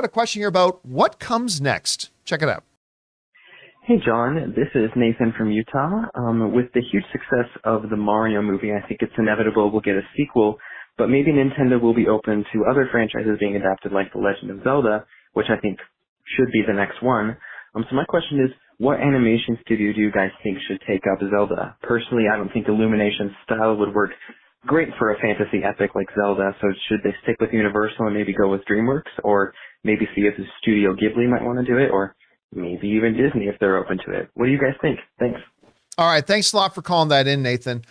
Got a question here about what comes next. Check it out. Hey, John. This is Nathan from Utah. With the huge success of the Mario movie, I think it's inevitable we'll get a sequel, but maybe Nintendo will be open to other franchises being adapted like The Legend of Zelda, which I think should be the next one. So my question is, what animation studio do you guys think should take up Zelda? Personally, I don't think Illumination style would work great for a fantasy epic like Zelda, so should they stick with Universal and maybe go with DreamWorks, or maybe see if the Studio Ghibli might want to do it, or maybe even Disney if they're open to it? What do you guys think? Thanks. All right. Thanks a lot for calling that in, Nathan.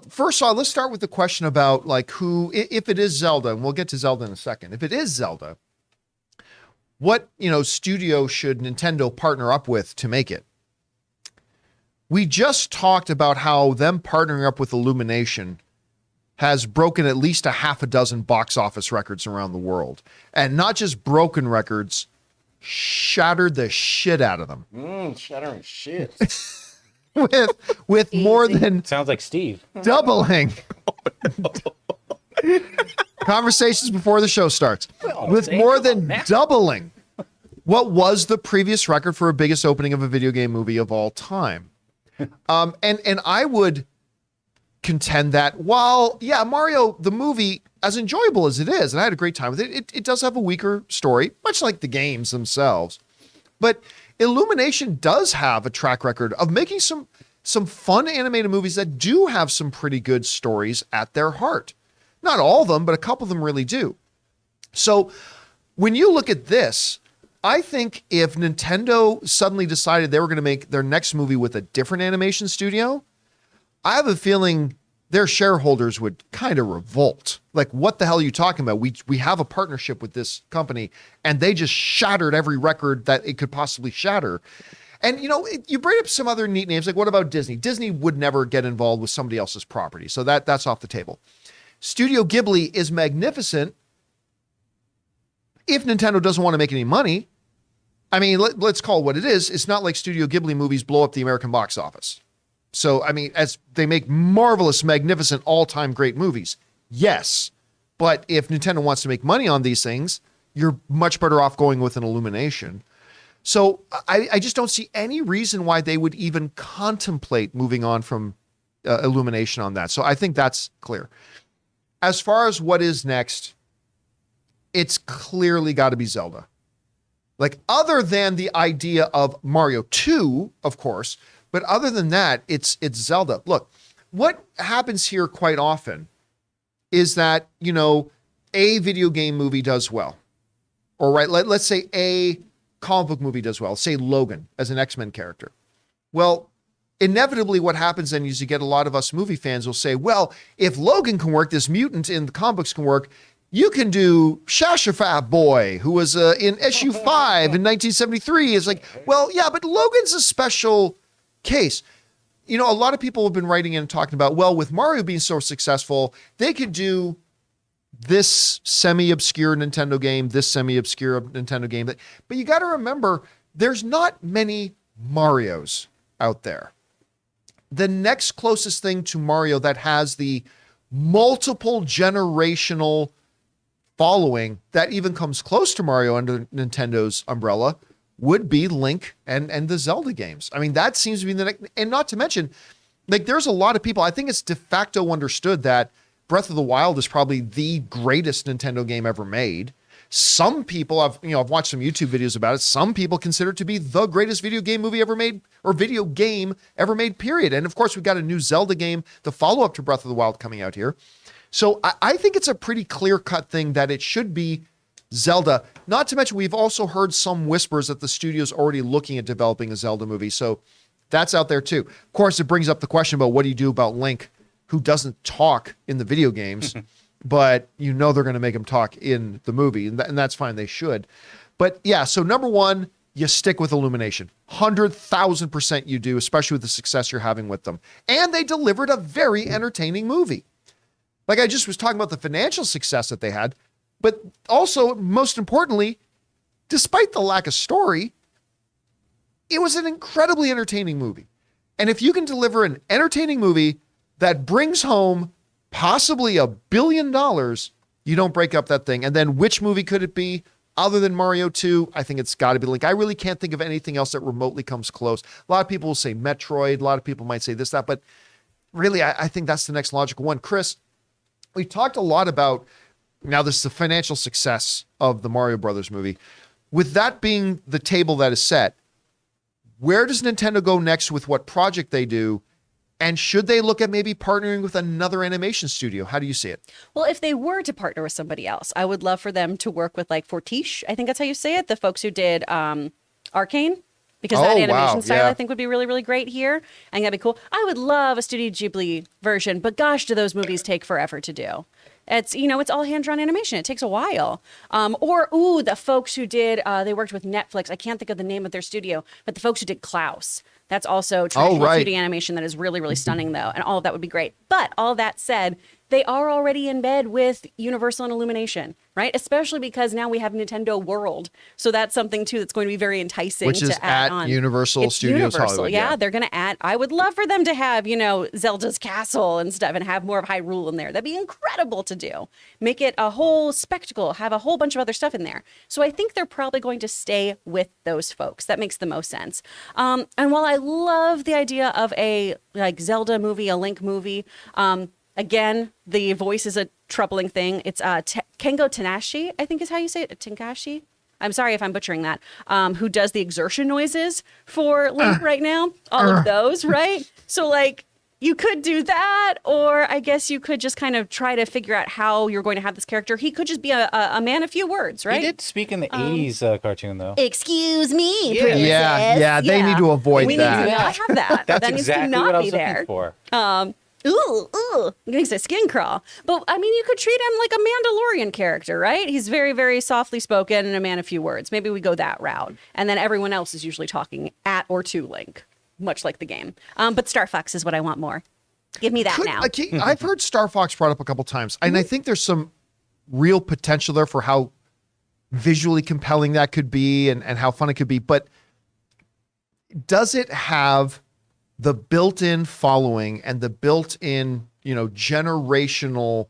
First of all, let's start with the question about like who, if it is Zelda, and we'll get to Zelda in a second. If it is Zelda, what, studio should Nintendo partner up with to make it? We just talked about how them partnering up with Illumination has broken at least a half a dozen box office records around the world. And not just broken records, shattered the shit out of them. Shattering shit. with more than sounds like Steve doubling. Conversations before the show starts. With more than doubling what was the previous record for a biggest opening of a video game movie of all time. And I would contend that while, Mario, the movie, as enjoyable as it is, and I had a great time with it, it does have a weaker story, much like the games themselves. But Illumination does have a track record of making some fun animated movies that do have some pretty good stories at their heart. Not all of them, but a couple of them really do. So when you look at this, I think if Nintendo suddenly decided they were going to make their next movie with a different animation studio, I have a feeling their shareholders would kind of revolt. Like, what the hell are you talking about? We have a partnership with this company, and they just shattered every record that it could possibly shatter. And, you bring up some other neat names. Like, what about Disney? Disney would never get involved with somebody else's property. So that's off the table. Studio Ghibli is magnificent if Nintendo doesn't want to make any money. I mean, let's call it what it is. It's not like Studio Ghibli movies blow up the American box office. So, I mean, as they make marvelous, magnificent, all-time great movies, yes. But if Nintendo wants to make money on these things, you're much better off going with an Illumination. So I just don't see any reason why they would even contemplate moving on from Illumination on that. So I think that's clear. As far as what is next, it's clearly got to be Zelda. Like, other than the idea of Mario 2, of course, but other than that, it's Zelda. Look, what happens here quite often is that, a video game movie does well. Or let's say a comic book movie does well. Say Logan as an X-Men character. Well, inevitably what happens then is you get a lot of us movie fans will say, well, if Logan can work, this mutant in the comic books can work, you can do Shashafat Boy, who was in issue 5 in 1973. It's like, well, yeah, but Logan's a special case. A lot of people have been writing in and talking about, well, with Mario being so successful, they could do this semi-obscure Nintendo game, this semi-obscure Nintendo game. But you got to remember, there's not many Marios out there. The next closest thing to Mario that has the multiple generational following that even comes close to Mario under Nintendo's umbrella would be Link and the Zelda games. I mean, that seems to be the next, and not to mention, like, there's a lot of people, I think it's de facto understood that Breath of the Wild is probably the greatest Nintendo game ever made. Some people, I've watched some YouTube videos about it. Some people consider it to be the greatest video game movie ever made, or video game ever made, period. And of course, we've got a new Zelda game, the follow-up to Breath of the Wild, coming out here. So I think it's a pretty clear-cut thing that it should be Zelda. Not to mention, we've also heard some whispers that the studio's already looking at developing a Zelda movie. So that's out there too. Of course, it brings up the question about what do you do about Link, who doesn't talk in the video games, but they're going to make him talk in the movie. And that's fine. They should. But yeah, so number one, you stick with Illumination. 100,000% you do, especially with the success you're having with them. And they delivered a very entertaining movie. Like, I just was talking about the financial success that they had, but also, most importantly, despite the lack of story, it was an incredibly entertaining movie. And if you can deliver an entertaining movie that brings home possibly $1 billion, You don't break up that thing. And then which movie could it be? Other than Mario 2, I think it's got to be Link. I really can't think of anything else that remotely comes close. A lot of people will say Metroid. A lot of people might say this, that. But really, I think that's the next logical one. Chris, we talked a lot about, now this is the financial success of the Mario Brothers movie. With that being the table that is set, where does Nintendo go next with what project they do? And should they look at maybe partnering with another animation studio? How do you see it? Well, if they were to partner with somebody else, I would love for them to work with like Fortiche. I think that's how you say it. The folks who did Arcane. Because that animation style, I think, would be really, really great here. And that'd be cool. I would love a Studio Ghibli version, but gosh, do those movies take forever to do. It's, it's all hand-drawn animation. It takes a while. The folks who did, they worked with Netflix. I can't think of the name of their studio, but the folks who did Klaus. That's also traditional 2D animation that is really, really stunning, though. And all of that would be great. But all that said, they are already in bed with Universal and Illumination, right? Especially because now we have Nintendo World. So that's something, too, that's going to be very enticing to add on. Universal Studios Hollywood. Yeah, they're going to add. I would love for them to have, Zelda's castle and stuff and have more of Hyrule in there. That'd be incredible to do. Make it a whole spectacle, have a whole bunch of other stuff in there. So I think they're probably going to stay with those folks. That makes the most sense. And while I love the idea of a Zelda movie, a Link movie, again, the voice is a troubling thing. It's Kengo Tanashi, I think is how you say it. Tenkashi. I'm sorry if I'm butchering that. Who does the exertion noises for Link right now? All of those, right? So you could do that, or I guess you could just kind of try to figure out how you're going to have this character. He could just be a man of few words, right? He did speak in the 80s cartoon, though. Excuse me, Yeah, they need to avoid we that. We need to not have that. That's that exactly needs to not what I be was there. looking for. I'm going to say skin crawl. But, you could treat him like a Mandalorian character, right? He's very, very softly spoken and a man of few words. Maybe we go that route. And then everyone else is usually talking at or to Link, much like the game. But Star Fox is what I want more. Give me that now. I've heard Star Fox brought up a couple times, and I think there's some real potential there for how visually compelling that could be and how fun it could be. But does it have the built-in following and the built-in, generational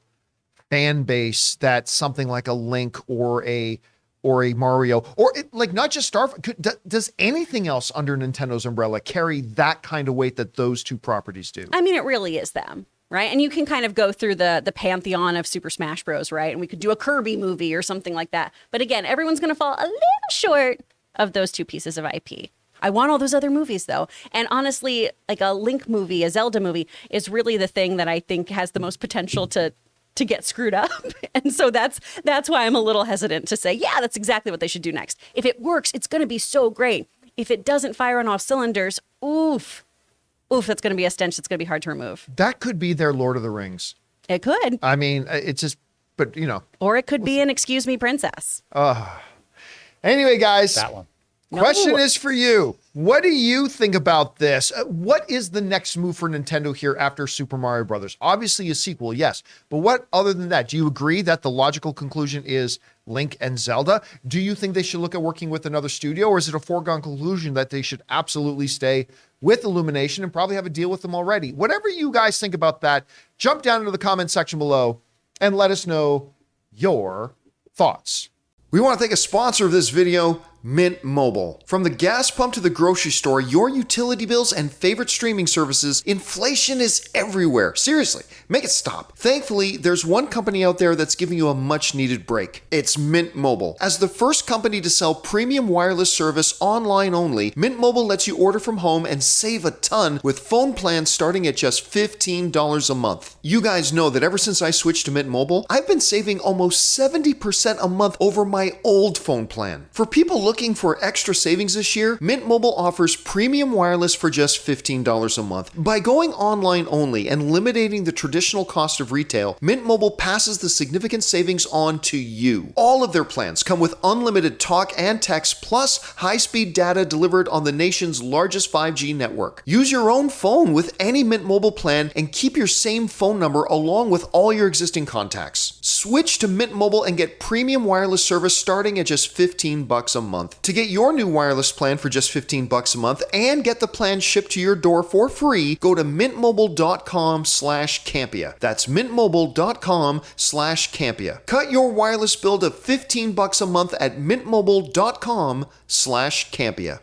fan base that something like a Link or a Mario, or not just Star Fox, does anything else under Nintendo's umbrella carry that kind of weight that those two properties do? It really is them, right? And you can kind of go through the pantheon of Super Smash Bros, right? And we could do a Kirby movie or something like that. But again, everyone's going to fall a little short of those two pieces of IP. I want all those other movies, though. And honestly, a Link movie, a Zelda movie, is really the thing that I think has the most potential to get screwed up. And so that's why I'm a little hesitant to say, yeah, that's exactly what they should do next. If it works, it's going to be so great. If it doesn't fire on all cylinders, oof, that's going to be a stench that's going to be hard to remove. That could be their Lord of the Rings. It could. It's just, but Or it could be an Excuse Me Princess. Anyway, guys. That one. Question is for you. What do you think about this? What is the next move for Nintendo here after Super Mario Brothers? Obviously a sequel, yes. But what other than that? Do you agree that the logical conclusion is Link and Zelda? Do you think they should look at working with another studio? Or is it a foregone conclusion that they should absolutely stay with Illumination and probably have a deal with them already? Whatever you guys think about that, jump down into the comment section below and let us know your thoughts. We want to thank a sponsor of this video, Mint Mobile. From the gas pump to the grocery store, your utility bills and favorite streaming services, inflation is everywhere. Seriously, make it stop. Thankfully, there's one company out there that's giving you a much needed break. It's Mint Mobile. As the first company to sell premium wireless service online only, Mint Mobile lets you order from home and save a ton with phone plans starting at just $15 a month. You guys know that ever since I switched to Mint Mobile, I've been saving almost 70% a month over my old phone plan. For people looking for extra savings this year, Mint Mobile offers premium wireless for just $15 a month. By going online only and eliminating the traditional cost of retail, Mint Mobile passes the significant savings on to you. All of their plans come with unlimited talk and text plus high-speed data delivered on the nation's largest 5G network. Use your own phone with any Mint Mobile plan and keep your same phone number along with all your existing contacts. Switch to Mint Mobile and get premium wireless service starting at just $15 a month. month. To get your new wireless plan for just $15 a month and get the plan shipped to your door for free, go to mintmobile.com/Campea. That's mintmobile.com/Campea. Cut your wireless bill to $15 a month at mintmobile.com/Campea.